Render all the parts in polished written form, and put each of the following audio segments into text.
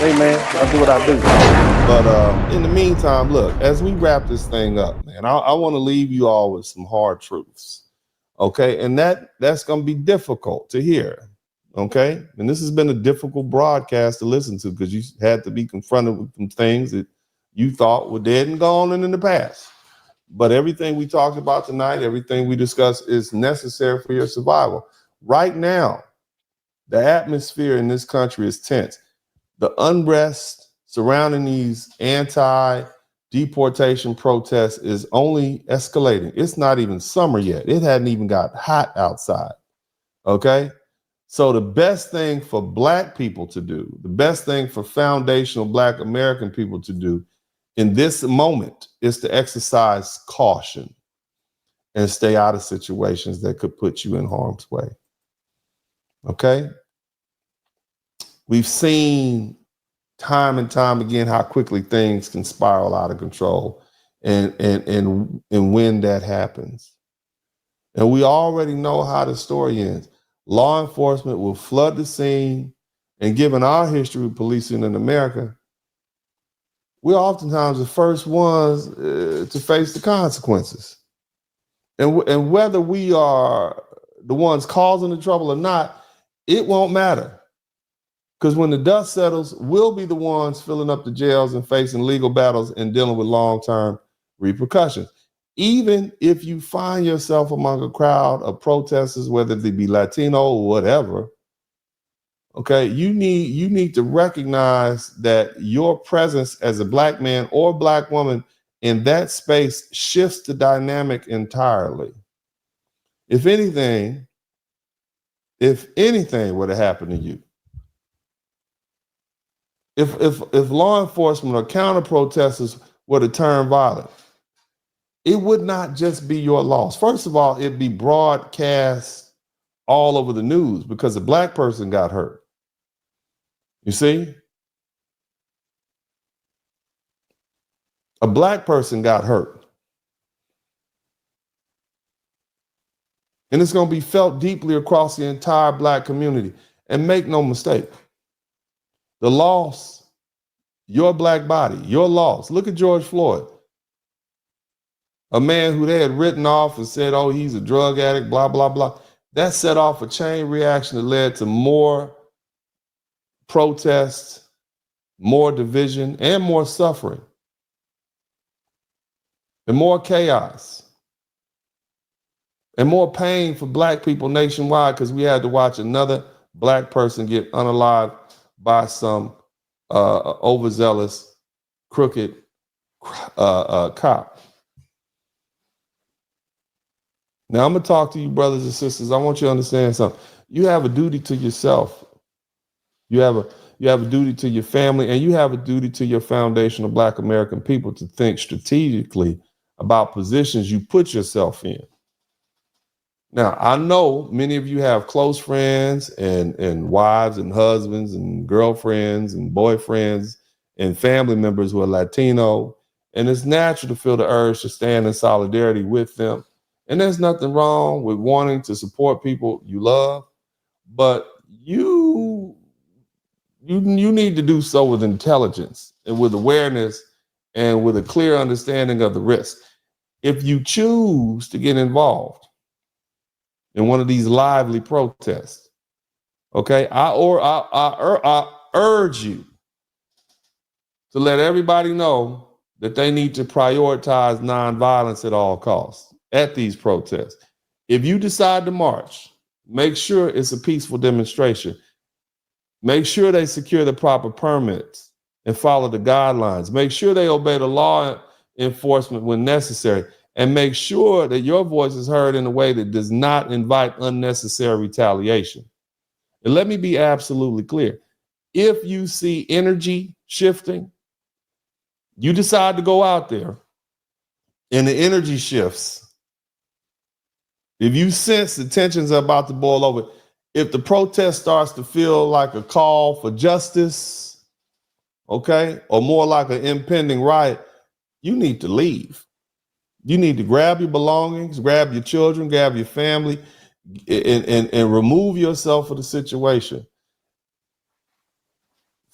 Hey man, I do what I do. But in the meantime, look, as we wrap this thing up, man, I want to leave you all with some hard truths. Okay. And that's gonna be difficult to hear. Okay. And this has been a difficult broadcast to listen to because you had to be confronted with some things that you thought were dead and gone and in the past. But everything we talked about tonight, everything we discussed is necessary for your survival. Right now, the atmosphere in this country is tense. The unrest surrounding these anti-deportation protests is only escalating. It's not even summer yet. It hadn't even got hot outside. Okay? So the best thing for Black people to do, the best thing for foundational Black American people to do in this moment is to exercise caution and stay out of situations that could put you in harm's way. Okay? We've seen time and time again how quickly things can spiral out of control and when that happens. And we already know how the story ends. Law enforcement will flood the scene, and given our history of policing in America, we're oftentimes the first ones to face the consequences. And whether we are the ones causing the trouble or not, it won't matter. Because when the dust settles, we'll be the ones filling up the jails and facing legal battles and dealing with long-term repercussions. Even if you find yourself among a crowd of protesters, whether they be Latino or whatever, okay, you need to recognize that your presence as a Black man or Black woman in that space shifts the dynamic entirely. If anything were to happen to you, if law enforcement or counter protesters were to turn violent, it would not just be your loss. First of all, it'd be broadcast all over the news because a Black person got hurt. You see? A Black person got hurt. And it's going to be felt deeply across the entire Black community. And make no mistake, the loss, your Black body, your loss. Look at George Floyd, a man who they had written off and said, oh, he's a drug addict, blah, blah, blah. That set off a chain reaction that led to more protests, more division, and more suffering, and more chaos, and more pain for Black people nationwide because we had to watch another Black person get unalived by some overzealous, crooked cop. Now, I'm going to talk to you, brothers and sisters. I want you to understand something. You have a duty to yourself. You have a duty to your family, and you have a duty to your foundational Black American people to think strategically about positions you put yourself in. Now, I know many of you have close friends and wives and husbands and girlfriends and boyfriends and family members who are Latino, and it's natural to feel the urge to stand in solidarity with them. And there's nothing wrong with wanting to support people you love, but you need to do so with intelligence and with awareness and with a clear understanding of the risk. If you choose to get involved in one of these lively protests, okay, I urge you to let everybody know that they need to prioritize nonviolence at all costs at these protests. If you decide to march, make sure it's a peaceful demonstration. Make sure they secure the proper permits and follow the guidelines. Make sure they obey the law enforcement when necessary. And make sure that your voice is heard in a way that does not invite unnecessary retaliation. And let me be absolutely clear. If you see energy shifting, you decide to go out there and the energy shifts. If you sense the tensions are about to boil over, if the protest starts to feel like a call for justice, okay, or more like an impending riot, you need to leave. You need to grab your belongings, grab your children, grab your family, and remove yourself from the situation.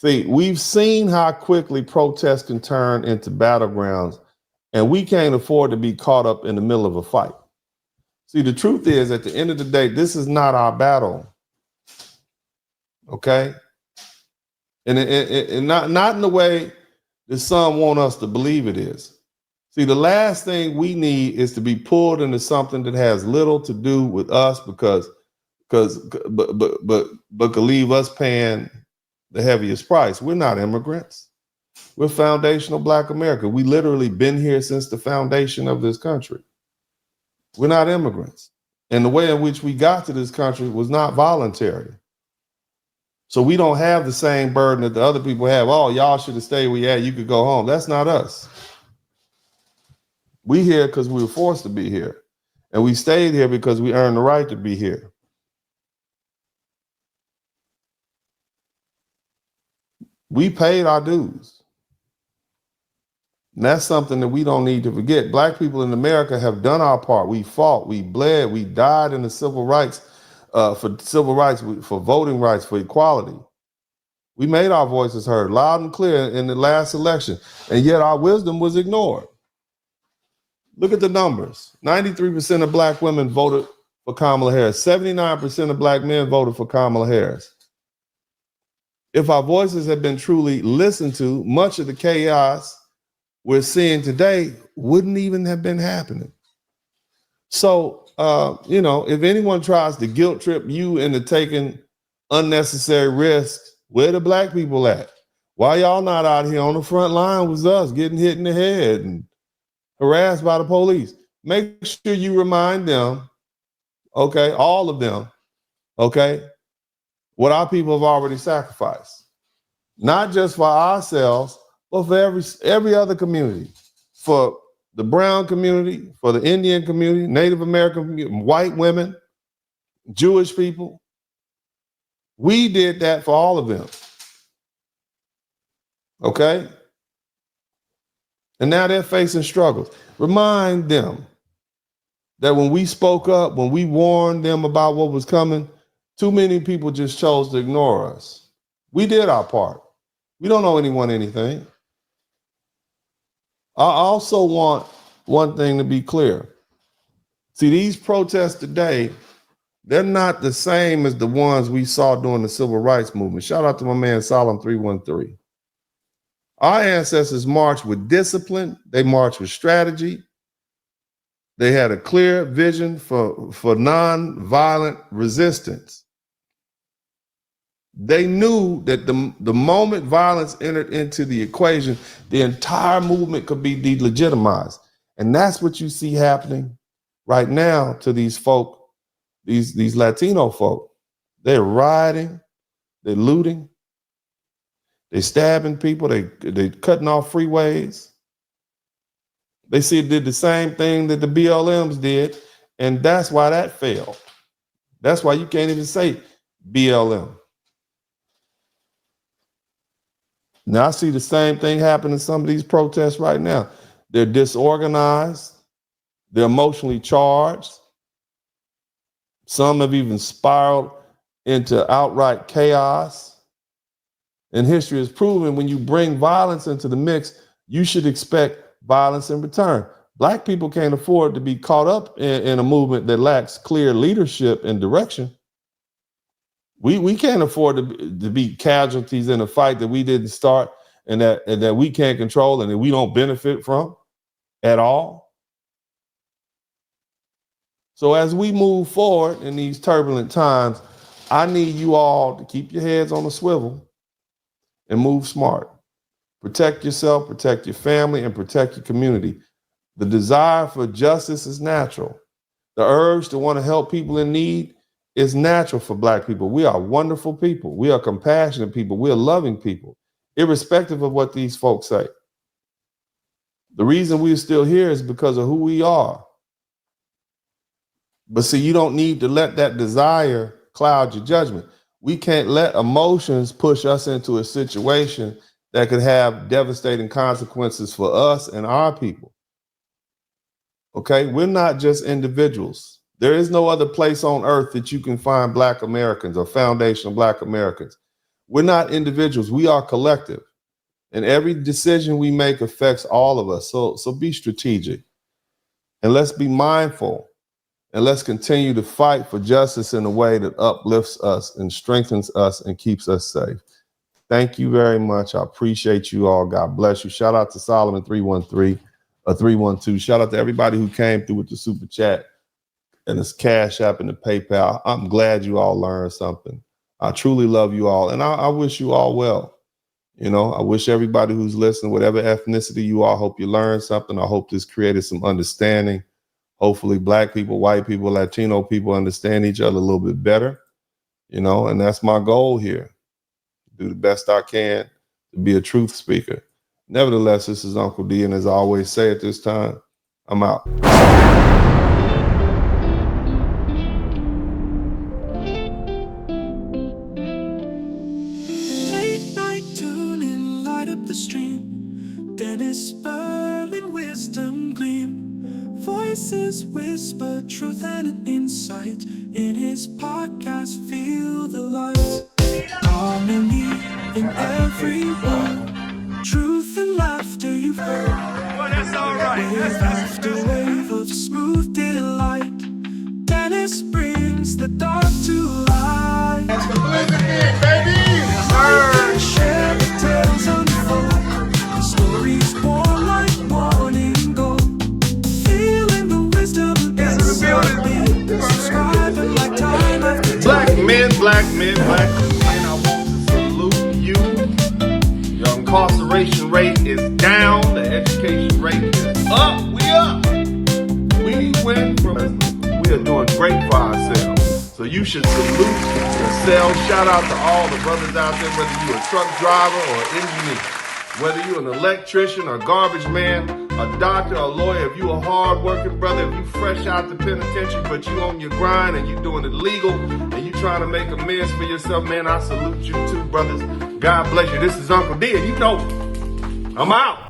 See, we've seen how quickly protests can turn into battlegrounds, and we can't afford to be caught up in the middle of a fight. See, the truth is, at the end of the day, this is not our battle. Okay? And not in the way that some want us to believe it is. See, the last thing we need is to be pulled into something that has little to do with us but could leave us paying the heaviest price. We're not immigrants. We're foundational Black America. We literally been here since the foundation of this country. We're not immigrants. And the way in which we got to this country was not voluntary. So we don't have the same burden that the other people have. Oh, y'all should have stayed where you at. You could go home. That's not us. We here because we were forced to be here. And we stayed here because we earned the right to be here. We paid our dues. And that's something that we don't need to forget. Black people in America have done our part. We fought, we bled, we died in the civil rights, for voting rights, for equality. We made our voices heard loud and clear in the last election, and yet our wisdom was ignored. Look at the numbers. 93% of Black women voted for Kamala Harris. 79% of Black men voted for Kamala Harris. If our voices had been truly listened to, much of the chaos we're seeing today wouldn't even have been happening. So, if anyone tries to guilt trip you into taking unnecessary risks, where the Black people at? Why y'all not out here on the front line with us, getting hit in the head and harassed by the police? Make sure you remind them, okay, all of them, okay, what our people have already sacrificed. Not just for ourselves, but for every other community. For the brown community, for the Indian community, Native American community, white women, Jewish people. We did that for all of them. Okay? And now they're facing struggles. Remind them that when we spoke up, when we warned them about what was coming, too many people just chose to ignore us. We did our part. We don't owe anyone anything. I also want one thing to be clear. See, these protests today, they're not the same as the ones we saw during the civil rights movement. Shout out to my man, Solemn 313. Our ancestors marched with discipline. They marched with strategy. They had a clear vision for non-violent resistance. They knew that the moment violence entered into the equation, the entire movement could be delegitimized. And that's what you see happening right now to these folk, these Latino folk. They're rioting, they're looting, they're stabbing people, they're cutting off freeways. They did the same thing that the BLMs did, and that's why that failed. That's why you can't even say BLM. Now, I see the same thing happen in some of these protests right now. They're disorganized. They're emotionally charged. Some have even spiraled into outright chaos. And history has proven when you bring violence into the mix, you should expect violence in return. Black people can't afford to be caught up in a movement that lacks clear leadership and direction. We can't afford to be casualties in a fight that we didn't start and that we can't control and that we don't benefit from at all. So as we move forward in these turbulent times, I need you all to keep your heads on a swivel and move smart. Protect yourself, protect your family, and protect your community. The desire for justice is natural. The urge to want to help people in need is natural for Black people. We are wonderful people. We are compassionate people. We are loving people, irrespective of what these folks say. The reason we're still here is because of who we are. But see, you don't need to let that desire cloud your judgment. We can't let emotions push us into a situation that could have devastating consequences for us and our people. Okay? We're not just individuals. There is no other place on earth that you can find Black Americans or foundational Black Americans. We're not individuals. We are collective. And every decision we make affects all of us. So be strategic. And let's be mindful. And let's continue to fight for justice in a way that uplifts us and strengthens us and keeps us safe. Thank you very much. I appreciate you all. God bless you. Shout out to Solomon 312. Shout out to everybody who came through with the super chat and this Cash App and the PayPal. I'm glad you all learned something. I truly love you all. And I wish you all well. You know, I wish everybody who's listening, whatever ethnicity you are, I hope you learned something. I hope this created some understanding. Hopefully Black people, white people, Latino people understand each other a little bit better, you know, and that's my goal here. Do the best I can to be a truth speaker. Nevertheless, this is Uncle D, and as I always say at this time, I'm out. Late night tuning, light up the stream. DennisSpurling, wisdom gleam. Voices whisper truth and an insight. In his podcast, feel the light. Harmony in every word. Truth and laughter you've heard. Well, that's all right. Wave after wave of smooth delight. Dennis brings the dark to light. That's the blizzard, baby. Yes, Share the tales unfold. The stories born like morning gold. Feeling the wisdom inside me. Subscribe and like time after time. Black men, I want to salute you. Your incarceration rate is down. The education rate is up. We up. We went from, we are doing great for ourselves. So you should salute yourself. Shout out to all the brothers out there, whether you're a truck driver or engineer, whether you're an electrician or garbage man, a doctor, a lawyer, if you a hard-working brother, if you fresh out the penitentiary, but you on your grind and you doing it legal and you trying to make amends for yourself, man, I salute you too, brothers. God bless you. This is Uncle D, and you know, I'm out.